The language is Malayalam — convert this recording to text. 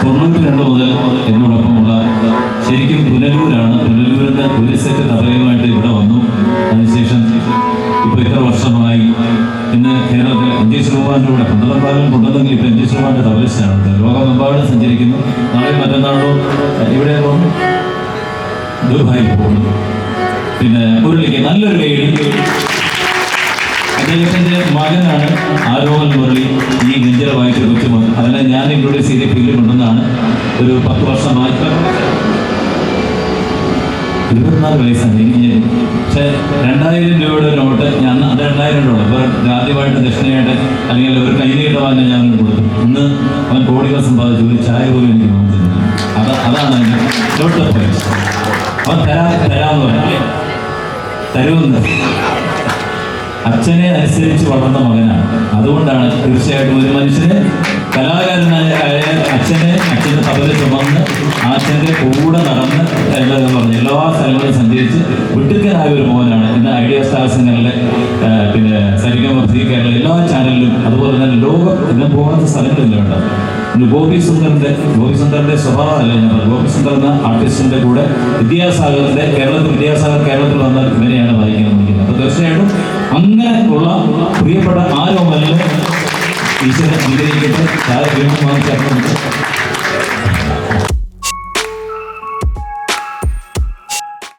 92 മുതൽ എന്നോടൊപ്പമുള്ള ശരിക്കും പുനലൂരാണ്. പുനലൂരിൻ്റെ ഒരു സെറ്റ് തറയുമായിട്ട് ഇവിടെ വന്നു. അതിനുശേഷം ഇപ്പോൾ ഇത്ര വർഷമായി ഇന്ന് കേരളത്തിൽ NG ശ്രീകുമാറിൻ്റെ കൂടെ 12 കാലം കൊണ്ടുവന്നെങ്കിൽ ഇപ്പോൾ NG ശ്രീകുമാറിൻ്റെ തപസ്യാണ്. ലോകമെമ്പാടും സഞ്ചരിക്കുന്നു. നാളെ മറ്റന്നാളോ ഇവിടെ ദുബായിൽ പോകുന്നു. പിന്നെ മുരളിക്ക് നല്ലൊരു കൈയ്യടി. അദ്ദേഹത്തിൻ്റെ മകനാണ് ആരോമൽ മുരളി. ഈ ഗഞ്ചിറ വായിച്ച കൊച്ചുമകൻ. അതിനെ ഞാൻ ഇൻട്രൊഡ്യൂസ് ചെയ്ത ഫീൽഡിൽ കൊണ്ടുവന്നാണ്. ഒരു 10 വർഷമായി 24 വയസ്സാണ് എനിക്ക്. പക്ഷേ 2000 രൂപയുടെ നോട്ട് ഞാൻ അത് 2000 രൂപ അപ്പോൾ ആദ്യമായിട്ട് ദക്ഷിണയായിട്ട് അല്ലെങ്കിൽ ഒരു കൈനീട്ടവാനെ ഞാൻ കൊടുത്തു. ഇന്ന് അവൻ കോടികൾ സമ്പാദിച്ചു. ഒരു ചായ പോലും എനിക്ക് വാങ്ങിച്ചില്ല. അതാണ് അതിൻ്റെ നോട്ട്. അവൻ തരാമെന്ന് പറഞ്ഞാൽ തരുമെന്ന്. അച്ഛനെ അനുസരിച്ച് വളർന്ന മകനാണ്. അതുകൊണ്ടാണ് തീർച്ചയായിട്ടും ഒരു മനുഷ്യന് കലാകാരനായ അച്ഛൻ്റെ തബല ചുമന്ന് അച്ഛൻ്റെ കൂടെ നടന്ന് എന്താ പറഞ്ഞ എല്ലാ സ്ഥലങ്ങളും സഞ്ചരിച്ച് വിട്ടുക്കനായ ഒരു മോനാണ്. ഇന്ന് ഐഡിയ സ്റ്റാർസിങ്ങളിലെ പിന്നെ സരിഗമ കേരള എല്ലാ ചാനലിലും അതുപോലെ തന്നെ ലോകം ഇന്ന് പോകാത്ത സ്ഥലങ്ങളില്ല കേട്ടോ. ഗോപി സുന്ദറിന്റെ സ്വഭാവമല്ല ഞാൻ പറഞ്ഞത്. ഗോപി സുന്ദർ എന്ന ആർട്ടിസ്റ്റിന്റെ കൂടെ വിദ്യാസാഗറിന്റെ കേരളത്തിൽ വന്നാൽ ഇവരെയാണ് വായിക്കുന്നത്. അപ്പോൾ തീർച്ചയായിട്ടും അങ്ങനെ ഉള്ള പ്രിയപ്പെട്ട ആരോമലിനെ ഈശ്വരൻ സ്വീകരിക്കട്ടെ. വീണ്ടും വാങ്ങിച്ചു